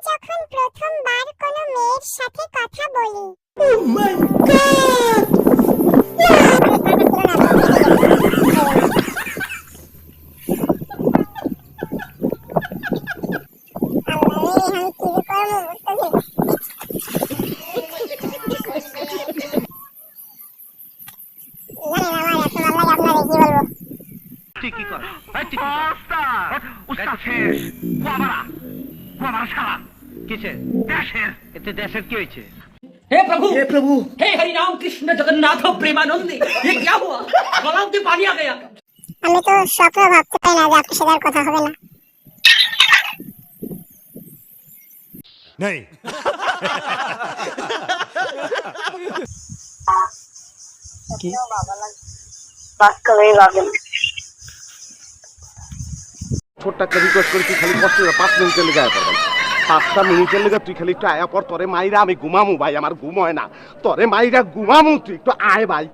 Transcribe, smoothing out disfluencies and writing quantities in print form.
যখন প্রথমবার কোনো মেয়ের সাথে কথা বলি। Oh my God! ঠিকই কর কিসের দেশের এতে দেশের কি হয়েছে हे प्रभु हे हरि राम कृष्ण जगन्नाथ प्रेमानंद ये क्या हुआ गलाव में पानी आ गया। আমি তো স্বপ্ন ভাবতে পারি না যে আপনার সাথে আর কথা হবে না। नहीं ছোট্ট একটা রিকোয়েস্ট করি, তুই খালি কষ্ট 5 মিনিটের লেগে আয়া পড়বেন। 5টা মিনিটের লেগে তুই খালি একটু আয়া পর, তোরে মাইরা আমি ঘুমামু ভাই, আমার ঘুম হয় না, তোরে মাইরা ঘুমামু, তুই একটু আয় ভাই।